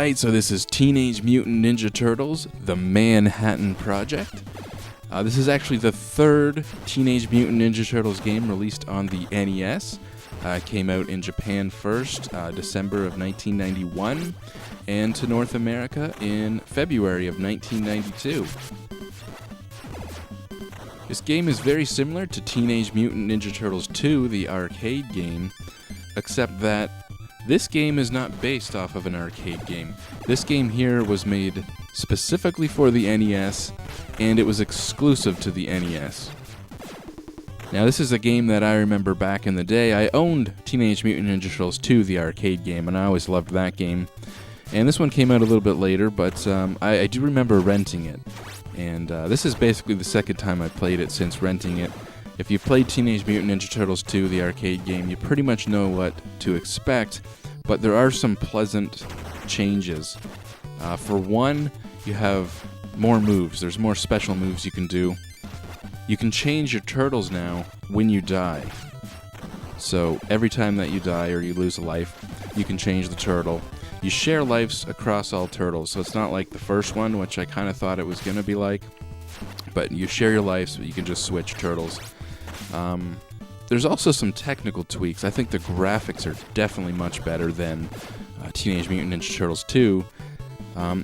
Alright, so this is Teenage Mutant Ninja Turtles, The Manhattan Project. This is actually the third Teenage Mutant Ninja Turtles game released on the NES. It came out in Japan first, December of 1991, and to North America in February of 1992. This game is very similar to Teenage Mutant Ninja Turtles 2, the arcade game, except that this game is not based off of an arcade game. This game here was made specifically for the NES, and it was exclusive to the NES. Now, this is a game that I remember back in the day. I owned Teenage Mutant Ninja Turtles 2, the arcade game, and I always loved that game. And this one came out a little bit later, but I do remember renting it. And this is basically the second time I played it since renting it. If you played Teenage Mutant Ninja Turtles 2, the arcade game, you pretty much know what to expect, but there are some pleasant changes. For one, you have more moves. There's more special moves you can do. You can change your turtles now when you die. So every time that you die or you lose a life, you can change the turtle. You share lives across all turtles, so it's not like the first one, which I kind of thought it was going to be like, but you share your lives, but you can just switch turtles. There's also some technical tweaks. I think the graphics are definitely much better than Teenage Mutant Ninja Turtles 2.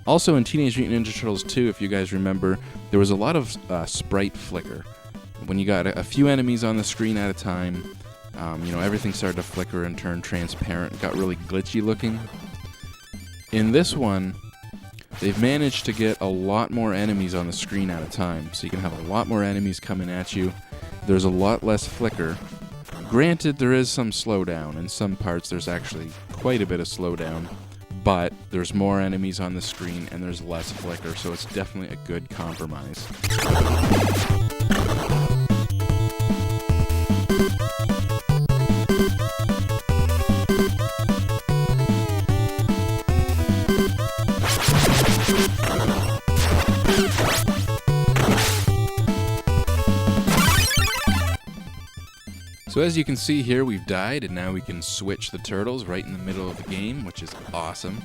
Also in Teenage Mutant Ninja Turtles 2, if you guys remember, there was a lot of sprite flicker. When you got a few enemies on the screen at a time, everything started to flicker and turn transparent. It got really glitchy looking. In this one, they've managed to get a lot more enemies on the screen at a time, so you can have a lot more enemies coming at you. There's a lot less flicker. Granted, there is some slowdown. In some parts, there's actually quite a bit of slowdown, but there's more enemies on the screen and there's less flicker, so it's definitely a good compromise. So as you can see here, we've died, and now we can switch the turtles right in the middle of the game, which is awesome.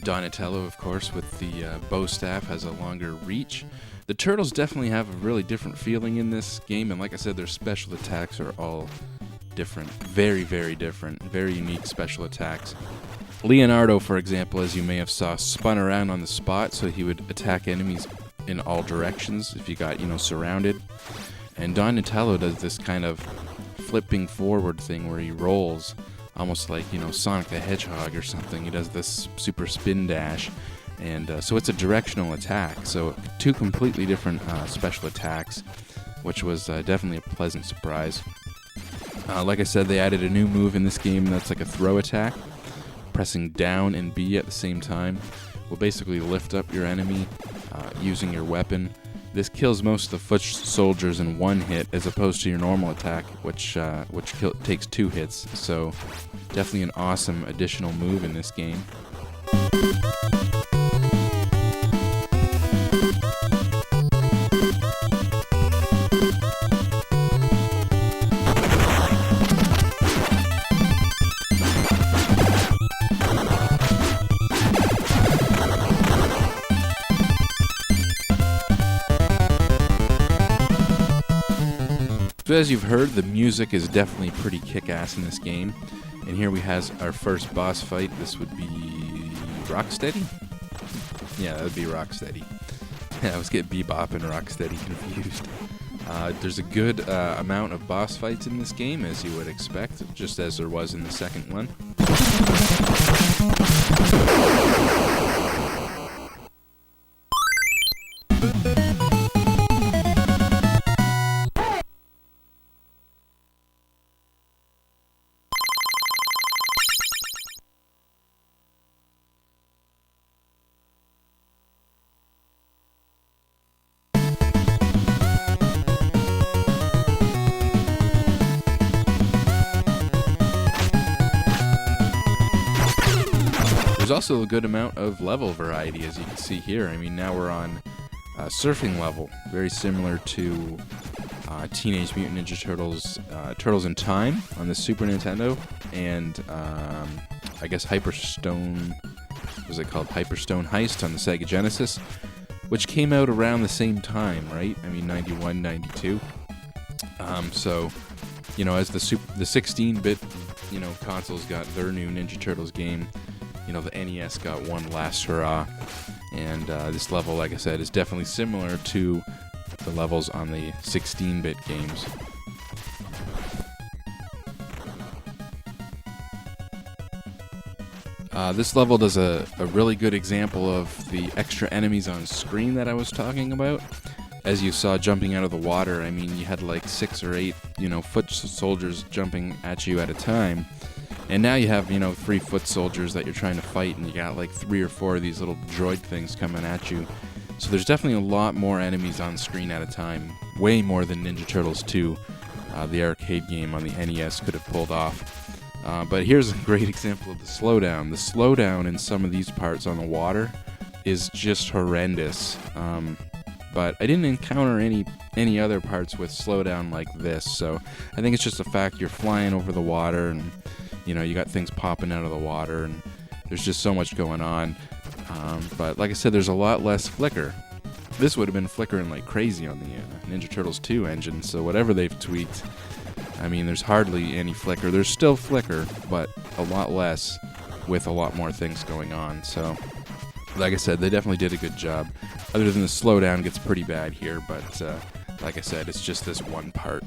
Donatello, of course, with the bow staff, has a longer reach. The turtles definitely have a really different feeling in this game, and like I said, their special attacks are all different. Very, very different. Very unique special attacks. Leonardo, for example, as you may have saw, spun around on the spot, so he would attack enemies in all directions if you got, surrounded. And Donatello does this kind of flipping forward thing where he rolls, almost like, Sonic the Hedgehog or something. He does this super spin dash, and so it's a directional attack. So two completely different special attacks, which was definitely a pleasant surprise. Like I said, they added a new move in this game that's like a throw attack. Pressing down and B at the same time will basically lift up your enemy using your weapon. This kills most of the foot soldiers in one hit, as opposed to your normal attack, which takes 2 hits. So, definitely an awesome additional move in this game. So as you've heard, the music is definitely pretty kick-ass in this game. And here we have our first boss fight. This would be Rocksteady? Yeah, that would be Rocksteady. I always get Bebop and Rocksteady confused. There's a good amount of boss fights in this game, as you would expect, just as there was in the second one. There's also a good amount of level variety, as you can see here. I mean, now we're on surfing level, very similar to Teenage Mutant Ninja Turtles, Turtles in Time on the Super Nintendo, and I guess Hyperstone was it called Hyperstone Heist on the Sega Genesis, which came out around the same time, right? I mean, 91, 92. So, as the 16-bit, consoles got their new Ninja Turtles game, the NES got one last hurrah. And this level, like I said, is definitely similar to the levels on the 16-bit games. This level does a really good example of the extra enemies on screen that I was talking about. As you saw jumping out of the water, I mean, you had like 6 or 8, foot soldiers jumping at you at a time. And now you have, 3 foot soldiers that you're trying to fight, and you got like 3 or 4 of these little droid things coming at you. So there's definitely a lot more enemies on screen at a time. Way more than Ninja Turtles 2, the arcade game on the NES, could have pulled off. But here's a great example of the slowdown. The slowdown in some of these parts on the water is just horrendous. But I didn't encounter any other parts with slowdown like this, so I think it's just the fact you're flying over the water, and you got things popping out of the water, and there's just so much going on. But like I said, there's a lot less flicker. This would have been flickering like crazy on the Ninja Turtles 2 engine, so whatever they've tweaked, I mean, there's hardly any flicker. There's still flicker, but a lot less with a lot more things going on. So, like I said, they definitely did a good job. Other than the slowdown gets pretty bad here, but like I said, it's just this one part.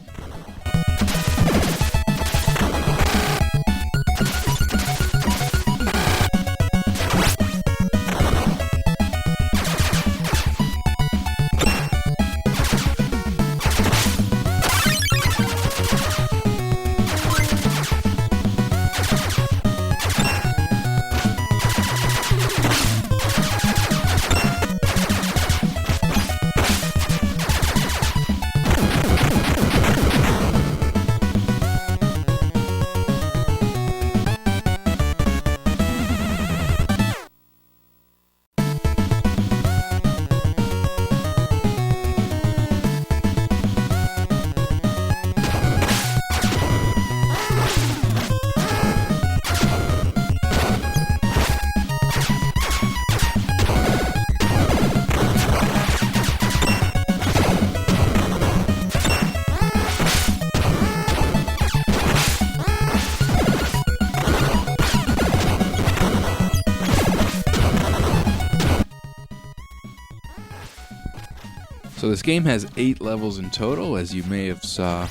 So this game has 8 levels in total, as you may have saw,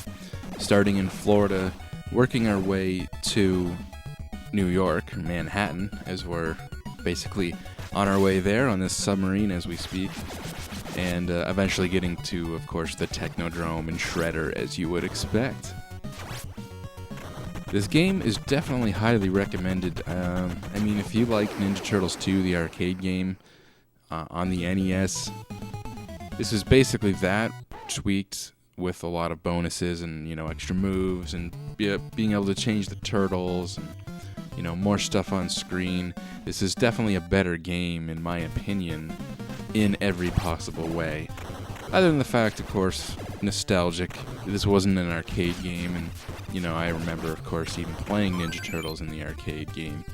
starting in Florida, working our way to New York, Manhattan, as we're basically on our way there on this submarine as we speak, and eventually getting to, of course, the Technodrome and Shredder, as you would expect. This game is definitely highly recommended. I mean, if you like Ninja Turtles 2, the arcade game, on the NES, this is basically that tweaked with a lot of bonuses and, extra moves and being able to change the turtles and, more stuff on screen. This is definitely a better game, in my opinion, in every possible way. Other than the fact, of course, nostalgic. This wasn't an arcade game, and, I remember, of course, even playing Ninja Turtles in the arcade game,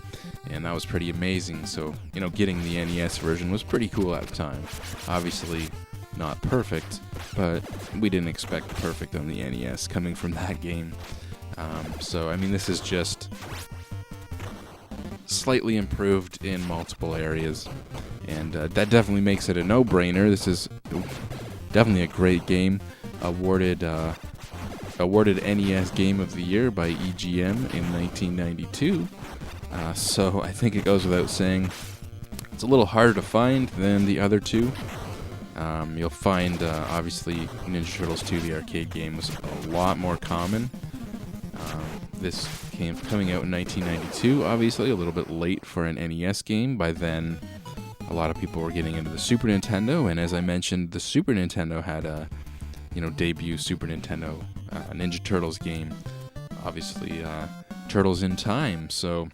and that was pretty amazing. So, getting the NES version was pretty cool at the time. Obviously not perfect, but we didn't expect perfect on the NES coming from that game. So, I mean, this is just slightly improved in multiple areas, and that definitely makes it a no-brainer. This is definitely a great game, awarded NES Game of the Year by EGM in 1992. So I think it goes without saying, it's a little harder to find than the other two. You'll find, obviously, Ninja Turtles 2, the arcade game, was a lot more common. This coming out in 1992, obviously, a little bit late for an NES game. By then, a lot of people were getting into the Super Nintendo, and as I mentioned, the Super Nintendo had a, debut Super Nintendo Ninja Turtles game. Obviously, Turtles in Time. So,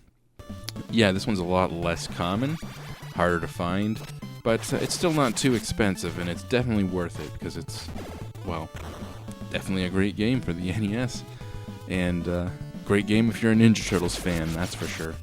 yeah, this one's a lot less common, harder to find. But it's still not too expensive, and it's definitely worth it, because it's, definitely a great game for the NES. And great game if you're a Ninja Turtles fan, that's for sure.